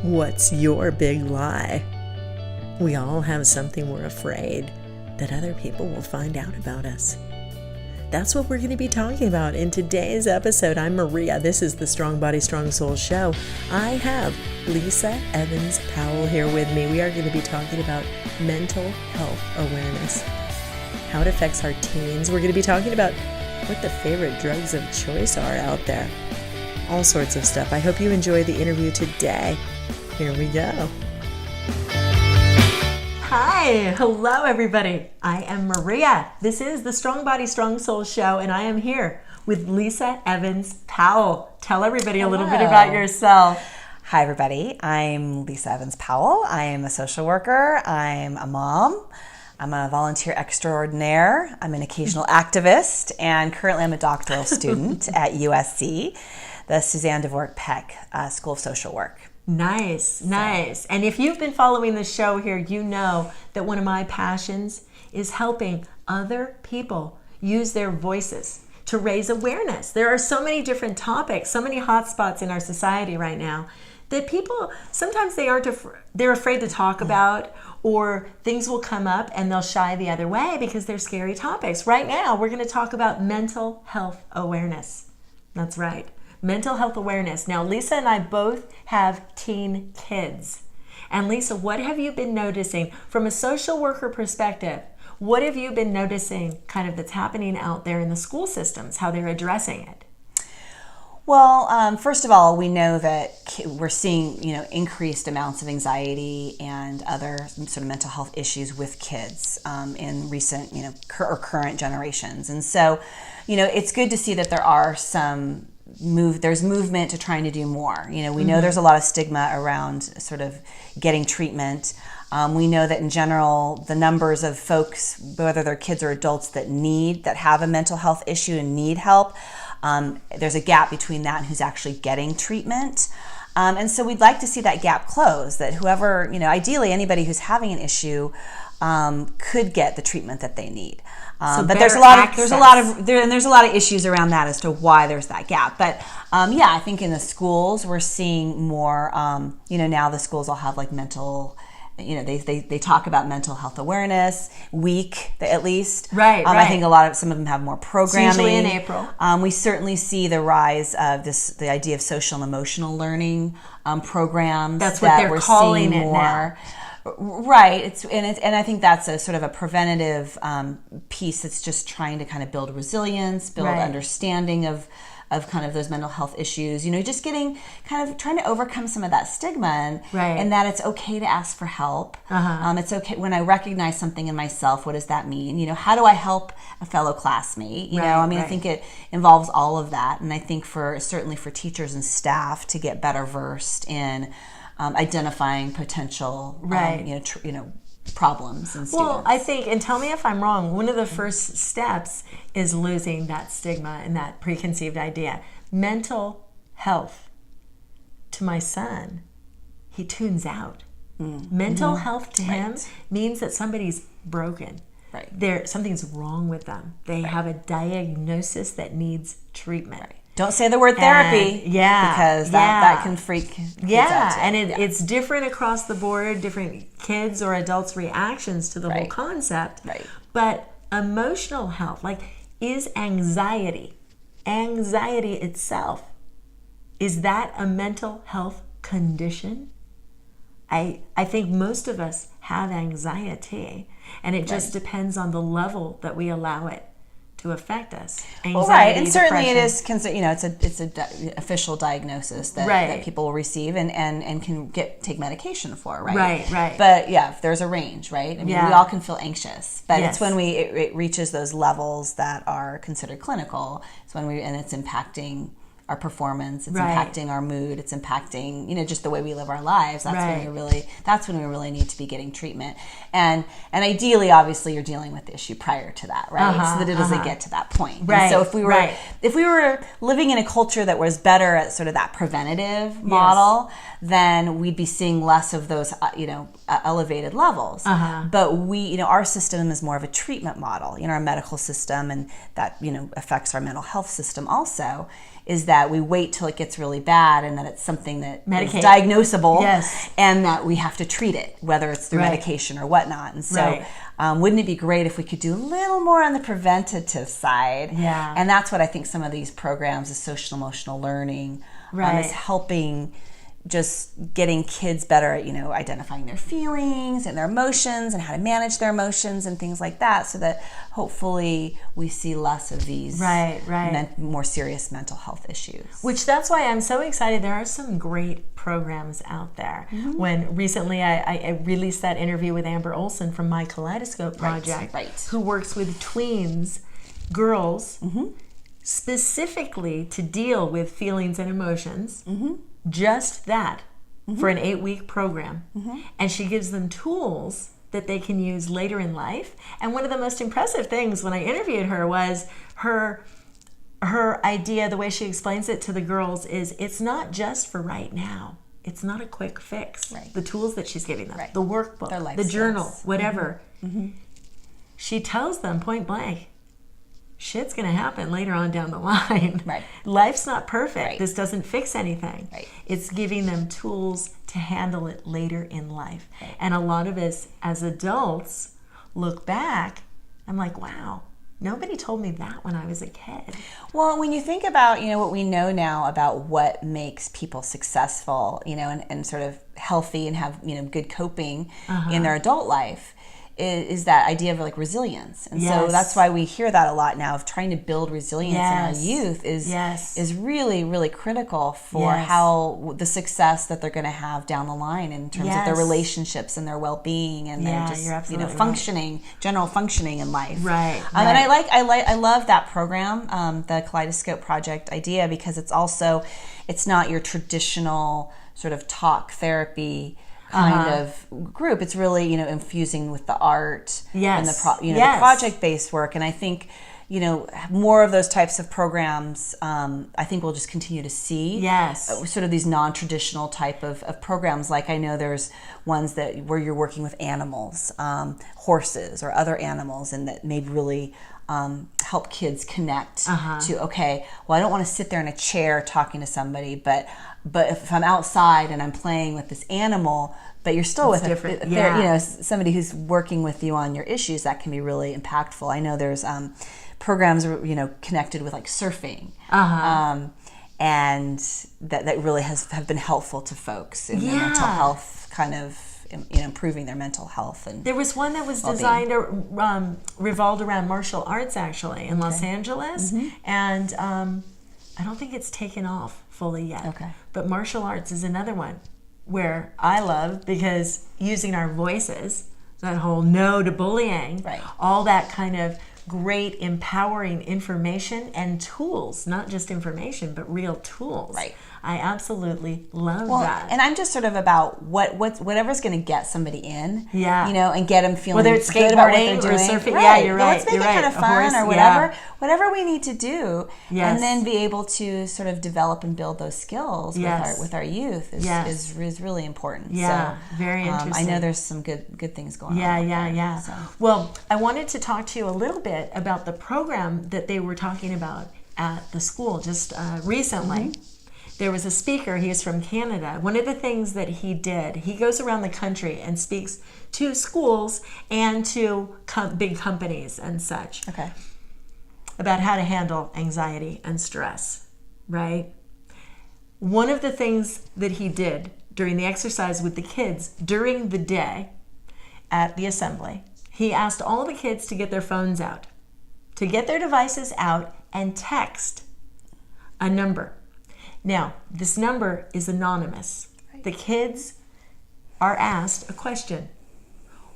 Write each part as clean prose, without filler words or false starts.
What's your big lie? We all have something we're afraid that other people will find out about us. That's what we're going to be talking about in today's episode. I'm Maria. This is the Strong Body, Strong Soul show. I have Lisa Evans Powell here with me. We are going to be talking about mental health awareness, how it affects our teens. We're going to be talking about what the favorite drugs of choice are out there. All sorts of stuff. I hope you enjoy the interview today. Here we go. Hi, hello everybody. I am Maria. This is the Strong Body, Strong Soul show, and I am here with Lisa Evans Powell. Tell everybody a little bit about yourself. Hi everybody, I'm Lisa Evans Powell. I am a social worker. I'm a mom. I'm a volunteer extraordinaire. I'm an occasional activist, and currently I'm a doctoral student at USC, the Suzanne Dvorak Peck School of Social Work. Nice. And if you've been following the show here, you know that one of my passions is helping other people use their voices to raise awareness. There are so many different topics, so many hot spots in our society right now that people, sometimes they're afraid to talk about, or things will come up and they'll shy the other way because they're scary topics. Right now, we're going to talk about mental health awareness. That's right. Mental health awareness. Now, Lisa and I both have teen kids. And Lisa, what have you been noticing from a social worker perspective? What have you been noticing kind of that's happening out there in the school systems, how they're addressing it? Well, first of all, we know that we're seeing, increased amounts of anxiety and other sort of mental health issues with kids in recent, or current generations. And so, it's good to see that there are there's movement to trying to do more. We know there's a lot of stigma around sort of getting treatment. We know that in general, the numbers of folks, whether they're kids or adults that have a mental health issue and need help, there's a gap between that and who's actually getting treatment. And so we'd like to see that gap close, that whoever, ideally anybody who's having an issue could get the treatment that they need. But there's a lot of issues around that as to why there's that gap. But I think in the schools we're seeing more. Now the schools all have like mental. They talk about mental health awareness week at least. Right. I think some of them have more programming. It's usually in April. We certainly see the rise of the idea of social and emotional learning programs. That's what they're calling it now. Right, and I think that's a sort of a preventative piece that's just trying to kind of build resilience, build understanding of kind of those mental health issues. Just getting kind of trying to overcome some of that stigma and that it's okay to ask for help. It's okay when I recognize something in myself. What does that mean? How do I help a fellow classmate? I think it involves all of that, and I think certainly for teachers and staff to get better versed in identifying potential, problems in students. Well, I think, and tell me if I'm wrong, one of the first steps is losing that stigma and that preconceived idea. Mental health. To my son, he tunes out. Mental health to him means that somebody's broken. Right. Something's wrong with them. They have a diagnosis that needs treatment. Right. Don't say the word therapy, because that can freak kids out too. And it's different across the board, different kids or adults' reactions to the whole concept. Right. But emotional health, is anxiety itself, is that a mental health condition? I think most of us have anxiety, and it just depends on the level that we allow it to affect us. Anxiety, and certainly depression. it is. It's a official diagnosis that people will receive and can take medication for. Right. But there's a range, right? We all can feel anxious, but it's when it reaches those levels that are considered clinical. It's when it's impacting our performance, it's impacting our mood, it's impacting, just the way we live our lives. That's when we really need to be getting treatment. And ideally, obviously, you're dealing with the issue prior to that, right? So that it doesn't get to that point. Right. And so if we were living in a culture that was better at sort of that preventative model, then we'd be seeing less of those, elevated levels. But our system is more of a treatment model, our medical system, and that, affects our mental health system also. is that we wait till it gets really bad and that it's something that Medicate. is diagnosable, Yes. and that we have to treat it, whether it's through Right. medication or whatnot. And so Right. wouldn't it be great if we could do a little more on the preventative side? Yeah. And that's what I think some of these programs, the social emotional learning, Right. is helping, just getting kids better at, identifying their feelings and their emotions and how to manage their emotions and things like that, so that hopefully we see less of these more serious mental health issues. Which that's why I'm so excited. There are some great programs out there. Mm-hmm. When recently I released that interview with Amber Olson from My Kaleidoscope Project, right. who works with tweens, girls, Mm-hmm. specifically to deal with feelings and emotions. Mm-hmm. Just that, for an 8-week program. Mm-hmm. And she gives them tools that they can use later in life. And one of the most impressive things when I interviewed her was her idea, the way she explains it to the girls, is it's not just for right now. It's not a quick fix. Right. The tools that she's giving them, Right. the workbook, Their life the journal, skills. whatever. Mm-hmm. She tells them point blank, shit's going to happen later on down the line. Right. Life's not perfect. Right. This doesn't fix anything. Right. It's giving them tools to handle it later in life. Right. And a lot of us as adults look back, I'm like, wow, nobody told me that when I was a kid. Well, when you think about, what we know now about what makes people successful, and sort of healthy and have, good coping in their adult life, is that idea of like resilience. And so that's why we hear that a lot now, of trying to build resilience in our youth is really, really critical for how the success that they're going to have down the line in terms of their relationships and their well-being and their just, functioning, general functioning in life. Right. And I love that program, the Kaleidoscope Project idea, because it's not your traditional sort of talk therapy kind of group. It's really, infusing with the art and the project-based work. And I think, more of those types of programs, I think we'll just continue to see. Sort of these non-traditional type of programs. Like I know there's ones where you're working with animals, horses or other animals, and that may really help kids connect to, okay, well, I don't want to sit there in a chair talking to somebody, but if I'm outside and I'm playing with this animal, but you're still with somebody who's working with you on your issues, that can be really impactful. I know there's programs, connected with like surfing, and that really have been helpful to folks in their mental health, kind of improving their mental health. And there was one that was designed revolved around martial arts, actually, in Los Angeles, and I don't think it's taken off fully yet. But martial arts is another one where I love, because using our voices, that whole no to bullying, all that kind of great empowering information and tools, not just information, but real tools. I absolutely love that. And I'm just sort of about whatever's going to get somebody in, and get them feeling whether it's good about what skateboarding they're doing. or surfing. Yeah, you're right. Let's make it kind of fun or whatever. Whatever we need to do, and then be able to sort of develop and build those skills with our youth is really important. Yeah, so, very interesting. I know there's some good things going on. So. Well, I wanted to talk to you a little bit about the program that they were talking about at the school just recently. There was a speaker, he is from Canada. One of the things that he did, he goes around the country and speaks to schools and to big companies and such about how to handle anxiety and stress, right? One of the things that he did during the exercise with the kids during the day at the assembly, he asked all the kids to get their phones out, to get their devices out and text a number. Now, this number is anonymous. The kids are asked a question.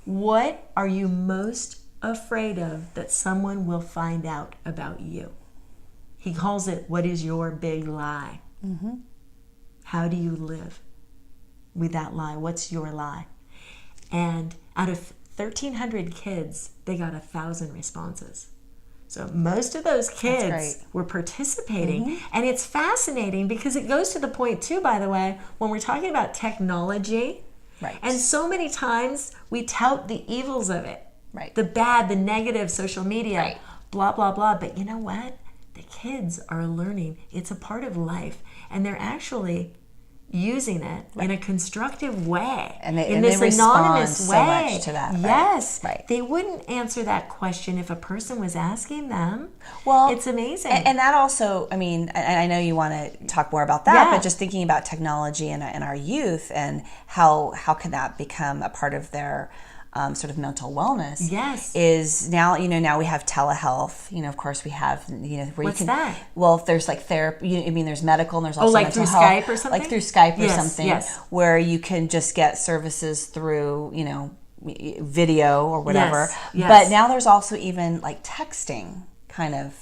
What are you most afraid of that someone will find out about you? He calls it, what is your big lie? How do you live with that lie? What's your lie? And out of 1,300 kids, they got 1,000 responses. So most of those kids were participating. And it's fascinating because it goes to the point too, by the way, when we're talking about technology, and so many times we tout the evils of it, the bad, the negative, social media, blah, blah, blah. But you know what? the kids are learning it's a part of life, and they're actually using it in a constructive way, and they, in and this they anonymous respond way. so much to that. Yes, right. They wouldn't answer that question if a person was asking them. Well, it's amazing. And that also, I mean, and I know you want to talk more about that, but just thinking about technology and our youth and how can that become a part of their sort of mental wellness. Yes. Is now, now we have telehealth. Of course we have, where What's you can. that? Well, if there's like therapy, I mean, there's medical and there's also like mental through health. Skype or something? Like through Skype or Yes, something. yes. Where you can just get services through, video or whatever. Yes. But now there's also even like texting kind of,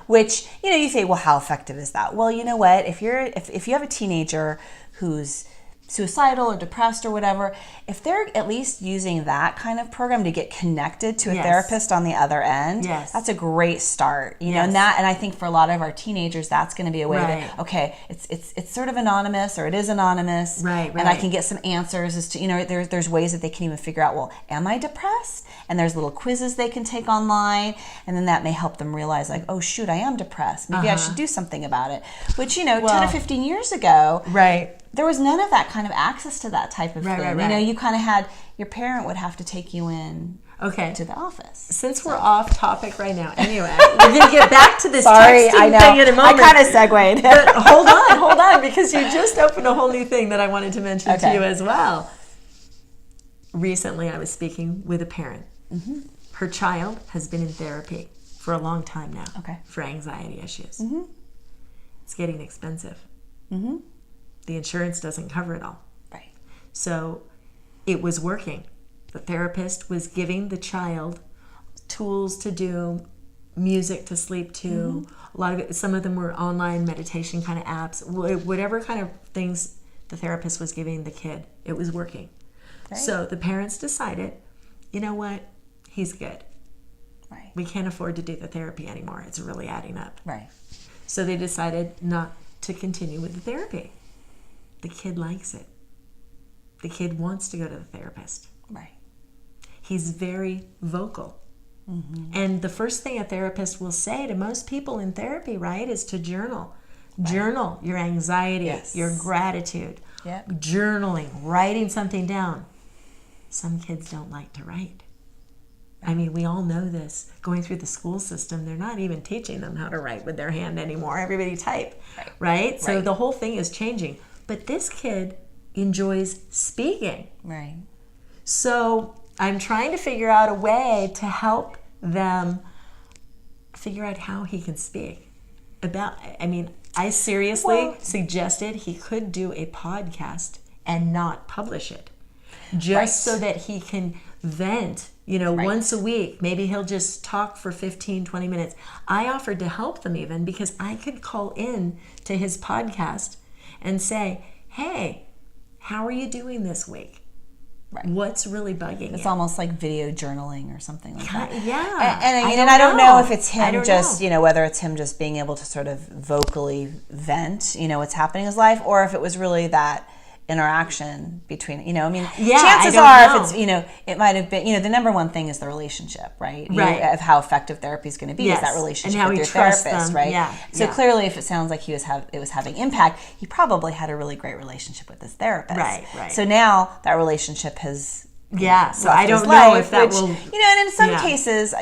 which, you say, well, how effective is that? Well, you know what, if you have a teenager who's suicidal or depressed or whatever, if they're at least using that kind of program to get connected to a therapist on the other end, that's a great start, and I think for a lot of our teenagers, that's going to be a way that, okay, it's sort of anonymous, or it is anonymous, and I can get some answers as to, there's ways that they can even figure out, well, am I depressed? And there's little quizzes they can take online, and then that may help them realize, like, oh shoot, I am depressed. Maybe I should do something about it. Which, 10 or 15 years ago, there was none of that kind of access to that type of thing. You kind of had, your parent would have to take you in to the office. Since we're off topic right now, anyway, we're going to get back to this Sorry, texting I know. thing in a moment. I kind of segued. But hold on, because you just opened a whole new thing that I wanted to mention to you as well. Recently, I was speaking with a parent. Mm-hmm. Her child has been in therapy for a long time now for anxiety issues. Mm-hmm. It's getting expensive. Mm-hmm. The insurance doesn't cover it all. Right. So it was working. The therapist was giving the child tools to do, music to sleep to. A lot of it, some of them were online meditation kind of apps. Whatever kind of things the therapist was giving the kid, it was working. Right. So the parents decided, you know what? He's good. Right. We can't afford to do the therapy anymore. It's really adding up. Right. So they decided not to continue with the therapy. The kid likes it. The kid wants to go to the therapist. Right. He's very vocal. Mm-hmm. And the first thing a therapist will say to most people in therapy, right, is to journal. Right. Journal your anxiety, your gratitude. Yep. Journaling, writing something down. Some kids don't like to write. I mean, we all know this. Going through the school system, they're not even teaching them how to write with their hand anymore. Everybody type, right? So the whole thing is changing. But this kid enjoys speaking. Right. So I'm trying to figure out a way to help them figure out how he can speak. I seriously suggested he could do a podcast and not publish it. Just so that he can vent, once a week. Maybe he'll just talk for 15, 20 minutes. I offered to help them even because I could call in to his podcast and say, hey, how are you doing this week? Right. What's really bugging you? It's almost like video journaling or something like that. Yeah. And I don't know if it's him just, whether it's him just being able to sort of vocally vent, what's happening in his life, or if it was really that interaction between, chances are if it's, it might have been, the number one thing is the relationship, right? Of how effective therapy is going to be is that relationship with your therapist, right? Yeah. So clearly, if it sounds like it was having impact, he probably had a really great relationship with his therapist. Right. So now that relationship has so I don't know if that will, and in some cases,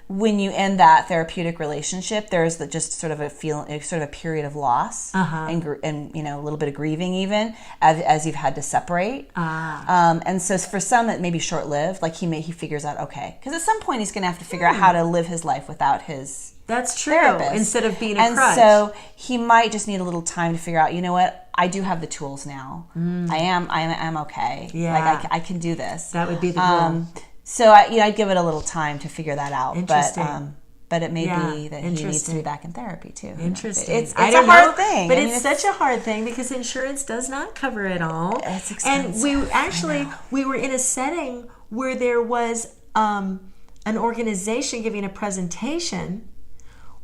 when you end that therapeutic relationship, there's just sort of a period of loss and a little bit of grieving even as you've had to separate. And so for some it may be short lived. Like he figures out because at some point he's going to have to figure out how to live his life without his therapist instead of being a crutch. And so he might just need a little time to figure out. You know what? I do have the tools now. I am okay. Yeah. Like I can do this. That would be the goal. So I'd give it a little time to figure that out. Interesting. But it may be that he needs to be back in therapy too. Interesting. It's a hard thing. But it's such a hard thing because insurance does not cover it all. It's expensive. And we were in a setting where there was an organization giving a presentation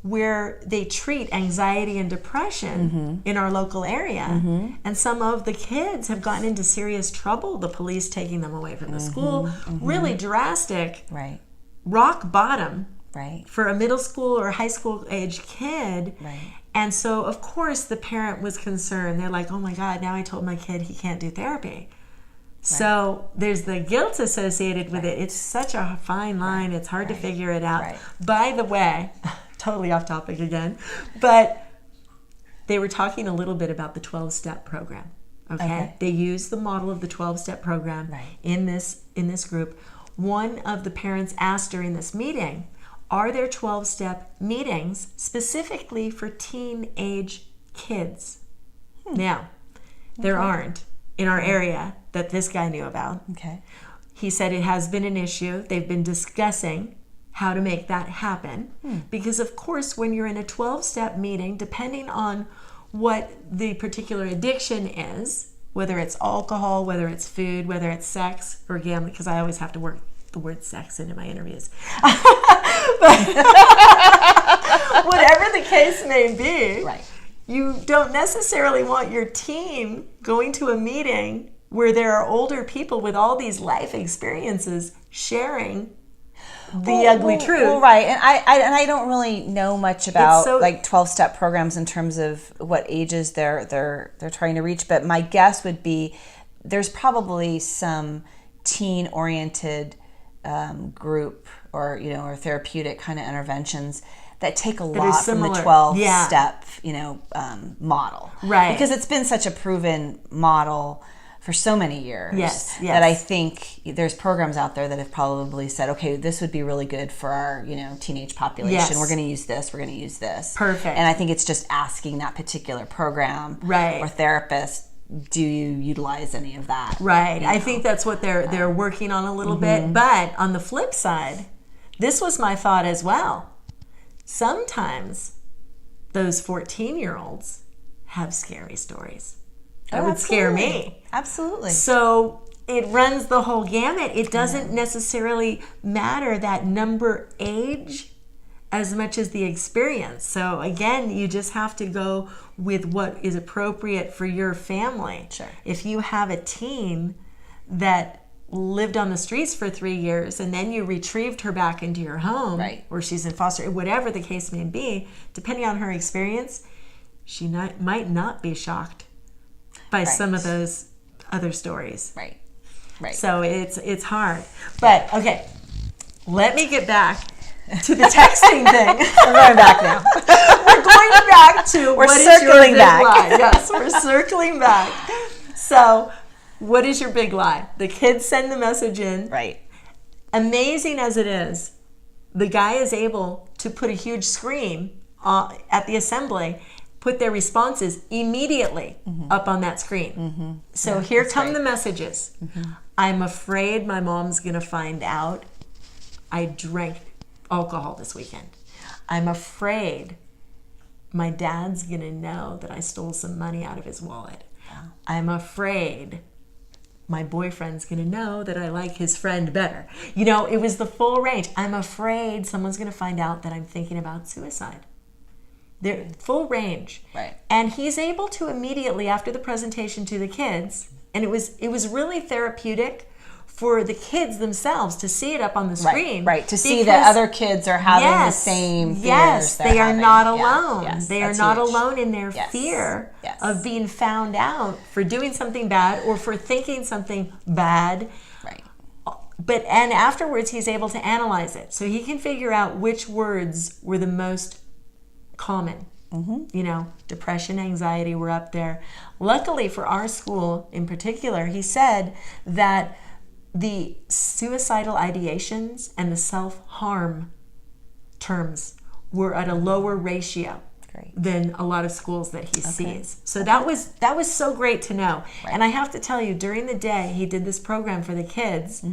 where they treat anxiety and depression in our local area. And some of the kids have gotten into serious trouble, the police taking them away from the school. Really drastic. Right. Rock bottom Right. for a middle school or high school age kid. Right. And so, of course, the parent was concerned. They're like, oh my God, now I told my kid he can't do therapy. So there's the guilt associated with it. It's such a fine line. It's hard to figure it out. Right. By the way, totally off topic again, but they were talking a little bit about the 12-step program. Okay? They use the model of the 12-step program in this group. One of the parents asked during this meeting, are there 12-step meetings specifically for teenage kids? Now, there aren't in our area that this guy knew about. Okay. He said it has been an issue. They've been discussing how to make that happen. Because, of course, when you're in a 12-step meeting, depending on what the particular addiction is, whether it's alcohol, whether it's food, whether it's sex or gambling, because I always have to work the word sex into my interviews. But whatever the case may be, you don't necessarily want your teen going to a meeting where there are older people with all these life experiences sharing the ugly truth. Well, right. And I don't really know much about like 12-step programs in terms of what ages they're trying to reach, but my guess would be there's probably some teen-oriented group or therapeutic kind of interventions that take a lot from the 12-step model, right? Because it's been such a proven model for so many years that I think there's programs out there that have probably said, okay, this would be really good for our teenage population. We're going to use this. We're going to use this. Perfect. And I think it's just asking that particular program or therapist, do you utilize any of that? Right. I think that's what they're working on a little bit. But on the flip side, this was my thought as well. Sometimes those 14-year-olds have scary stories. That would scare me. Absolutely. So it runs the whole gamut. It doesn't necessarily matter that number age as much as the experience. So again, you just have to go with what is appropriate for your family. Sure. If you have a teen that lived on the streets for 3 years and then you retrieved her back into your home, or she's in foster, whatever the case may be, depending on her experience, she might not be shocked by some of those other stories. Right. So it's hard. But okay, let me get back to the texting thing. We're going back now. We're going back to what is your big lie? Yes, we're circling back. So, what is your big lie? The kids send the message in. Right. Amazing as it is, the guy is able to put a huge screen at the assembly, put their responses immediately up on that screen. So here come the messages. I'm afraid my mom's going to find out I drank alcohol this weekend. I'm afraid my dad's going to know that I stole some money out of his wallet. I'm afraid my boyfriend's going to know that I like his friend better. It was the full range. I'm afraid someone's going to find out that I'm thinking about suicide. They're full range. Right. And he's able to immediately, after the presentation to the kids, and it was really therapeutic for the kids themselves to see it up on the screen. Right. To see that other kids are having the same fears. Yes, they are not alone. Yes, they are not alone in their fear of being found out for doing something bad or for thinking something bad. Right. And afterwards, he's able to analyze it. So he can figure out which words were the most common. Depression, anxiety were up there. Luckily for our school in particular, he said that the suicidal ideations and the self-harm terms were at a lower ratio than a lot of schools that he sees. So that was so great to know. And I have to tell you, during the day, he did this program for the kids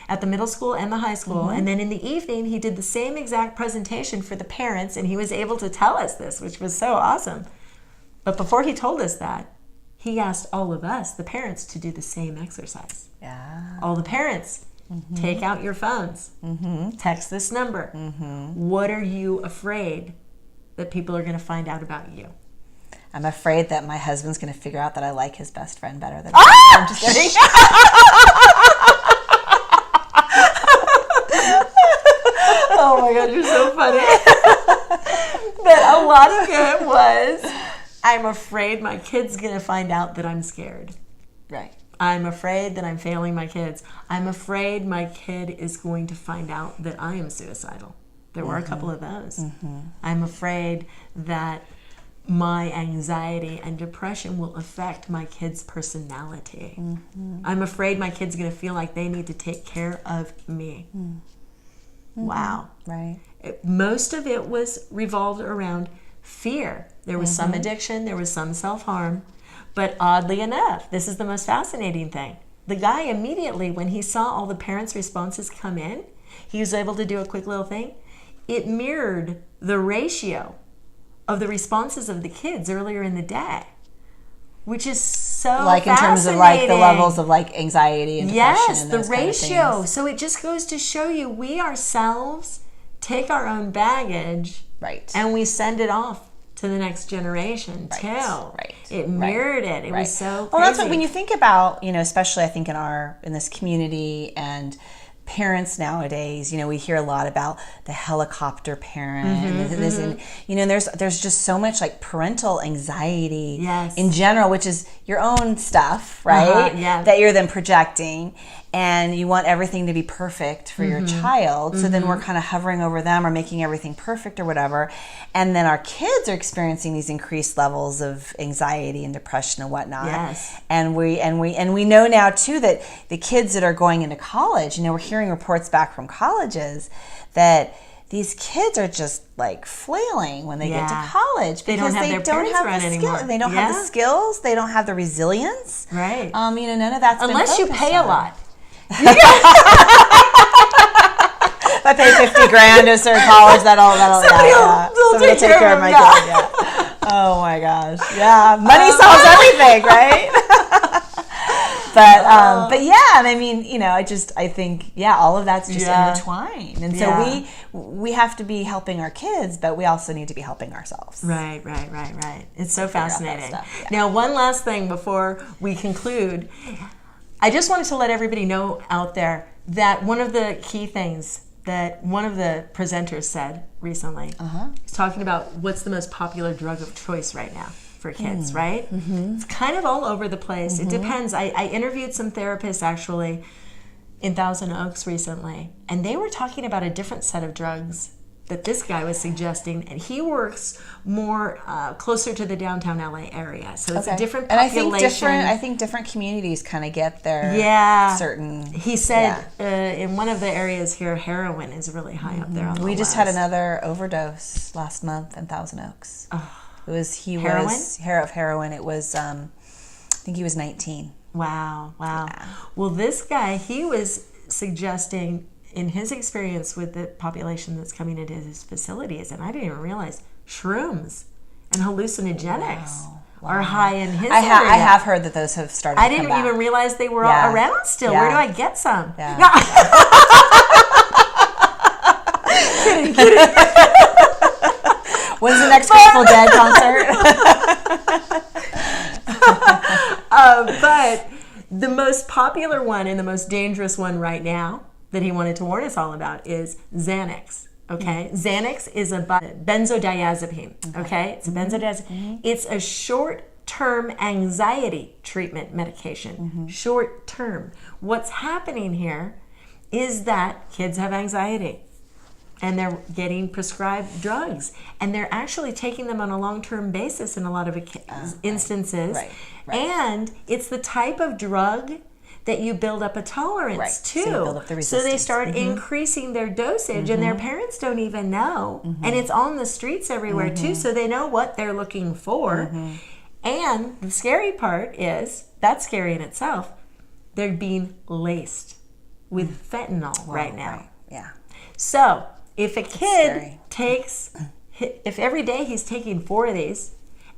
at the middle school and the high school. And then in the evening, he did the same exact presentation for the parents. And he was able to tell us this, which was so awesome. But before he told us that, he asked all of us, the parents, to do the same exercise. Yeah. All the parents, take out your phones. Text this number. What are you afraid that people are going to find out about you? I'm afraid that my husband's going to figure out that I like his best friend better than I'm just kidding. Oh my God, you're so funny. lot of it was, I'm afraid my kid's going to find out that I'm scared. Right. I'm afraid that I'm failing my kids. I'm afraid my kid is going to find out that I am suicidal. There were a couple of those. I'm afraid that my anxiety and depression will affect my kid's personality. I'm afraid my kid's going to feel like they need to take care of me. Wow. Right. Most of it was revolved around fear. There was some addiction, there was some self-harm. But oddly enough, this is the most fascinating thing. The guy immediately, when he saw all the parents' responses come in, he was able to do a quick little thing. It mirrored the ratio of the responses of the kids earlier in the day, which is so like in terms of like the levels of like anxiety and depression. Yes, and the those kind of ratio. things. So it just goes to show you we ourselves take our own baggage, Right. and we send it off to the next generation too. Right. It mirrored it. It was so crazy. Well, that's what when you think about, especially I think in this community and parents nowadays, we hear a lot about the helicopter parent and there's just so much like parental anxiety in general, which is your own stuff, right? That you're then projecting, and you want everything to be perfect for your child. So then we're kind of hovering over them or making everything perfect or whatever. And then our kids are experiencing these increased levels of anxiety and depression and whatnot. Yes. And we know now too that the kids that are going into college, we're hearing reports back from colleges that these kids are just like flailing when they get to college because they don't have the skills. They don't have the skills. They don't have the resilience. Right. None of that's unless you pay a lot. If I pay $50,000 to start college, that'll somebody will take care of my kid. Yeah. Oh my gosh. Yeah. Money solves everything, right? But yeah, and I mean, I think all of that's just intertwined, and so we have to be helping our kids, but we also need to be helping ourselves. Right. It's so fascinating. Now, one last thing before we conclude, I just wanted to let everybody know out there that one of the key things that one of the presenters said recently is talking about what's the most popular drug of choice right now for kids, right? It's kind of all over the place. It depends. I interviewed some therapists actually in Thousand Oaks recently, and they were talking about a different set of drugs that this guy was suggesting, and he works more closer to the downtown LA area, so it's a different population. And I think different communities kind of get their certain. He said in one of the areas here, heroin is really high up there on the We just list. had another overdose last month in Thousand Oaks. Heroin? Of heroin. It was, I think he was 19. Wow. Yeah. Well, this guy, he was suggesting in his experience with the population that's coming into his facilities, and I didn't even realize shrooms and hallucinogenics are high in his area. I have heard that those have started I to didn't come back. even realize they were around still. Yeah. Where do I get some? Yeah. Kidding. When's the next Grateful Dead concert? But the most popular one and the most dangerous one right now that he wanted to warn us all about is Xanax. Okay, Xanax is a benzodiazepine. Okay, it's a benzodiazepine. It's a short-term anxiety treatment medication. Short-term. What's happening here is that kids have anxiety, and they're getting prescribed drugs, and they're actually taking them on a long-term basis in a lot of instances. Right. And it's the type of drug that you build up a tolerance to. So you build up the So they resistance. start increasing their dosage, and their parents don't even know. And it's on the streets everywhere too, so they know what they're looking for. And the scary part is, that's scary in itself, they're being laced with fentanyl right now. Right. Yeah. So if a kid scary. if every day he's taking 4 of these,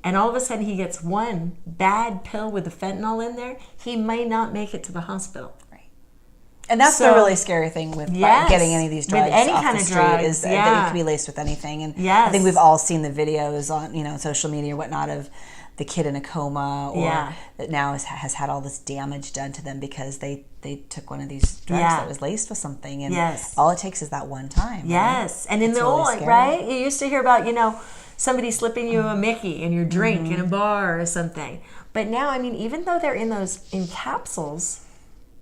and all of a sudden he gets one bad pill with the fentanyl in there, he may not make it to the hospital. Right. And that's the really scary thing with getting any of these drugs with any off kind the of street drugs, is that it can be laced with anything. And I think we've all seen the videos on social media or whatnot of the kid in a coma or that now has had all this damage done to them because they took one of these drugs that was laced with something, and all it takes is that one time. Yes, right? and in the old, right? You used to hear about, somebody slipping you a Mickey in your drink in a bar or something. But now, I mean, even though they're in capsules,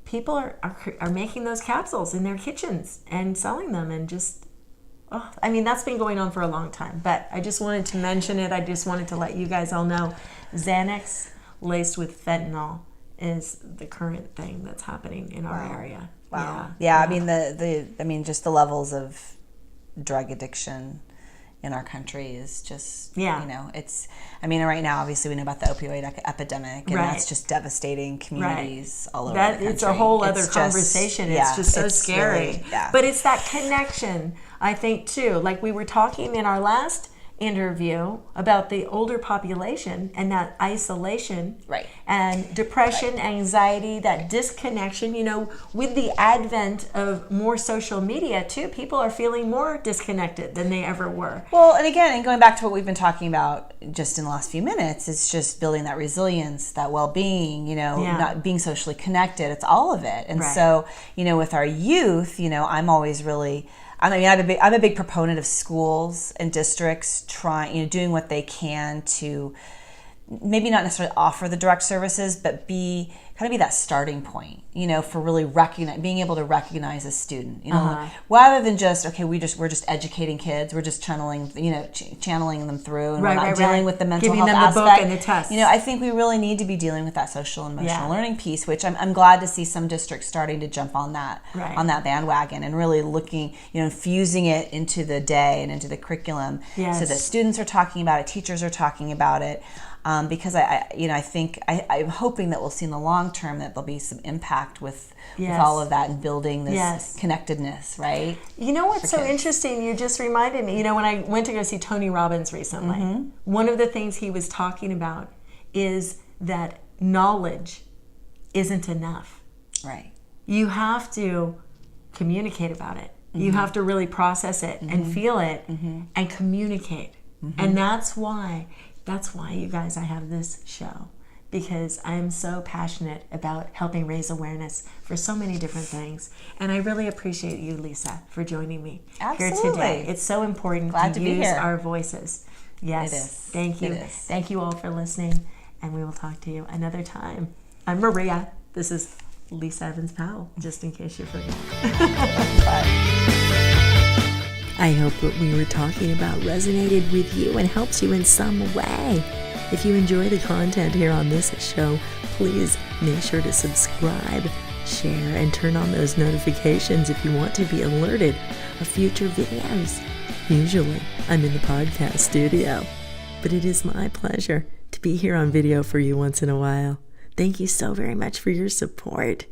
people are making those capsules in their kitchens and selling them, and just, I mean, that's been going on for a long time. But I just wanted to mention it. I just wanted to let you guys all know Xanax laced with fentanyl is the current thing that's happening in our area. Wow. Yeah. I mean, just the levels of drug addiction in our country is just, it's, I mean, right now, obviously, we know about the opioid epidemic, and that's just devastating communities all over the country. It's a whole other conversation. It's just so scary. Really, But it's that connection, I think, too. Like we were talking in our last interview about the older population and that isolation and depression, anxiety, that disconnection. With the advent of more social media too, people are feeling more disconnected than they ever were. Well, and again, and going back to what we've been talking about just in the last few minutes, it's just building that resilience, that well-being, not being socially connected. It's all of it. And so, with our youth, I'm always really, I'm a big proponent of schools and districts doing what they can to maybe not necessarily offer the direct services, but be that starting point, for really being able to recognize a student, rather than just, we're just educating kids, we're just channeling them through, and we're not dealing with the mental health aspect. Giving them the book and the test. I think we really need to be dealing with that social and emotional learning piece, which I'm glad to see some districts starting to jump on that bandwagon and really looking, infusing it into the day and into the curriculum, so that students are talking about it, teachers are talking about it. Because I'm hoping that we'll see in the long term that there'll be some impact with all of that and building this connectedness, right? You know what's so interesting? You just reminded me. When I went to go see Tony Robbins recently, one of the things he was talking about is that knowledge isn't enough. Right. You have to communicate about it. You have to really process it and feel it and communicate. And that's why you guys, I have this show, because I am so passionate about helping raise awareness for so many different things. And I really appreciate you, Lisa, for joining me here today. It's so important to use our voices. Yes. It is. Thank you. It is. Thank you all for listening, and we will talk to you another time. I'm Maria. This is Lisa Evans Powell, just in case you forgot. I hope what we were talking about resonated with you and helps you in some way. If you enjoy the content here on this show, please make sure to subscribe, share, and turn on those notifications if you want to be alerted of future videos. Usually, I'm in the podcast studio, but it is my pleasure to be here on video for you once in a while. Thank you so very much for your support.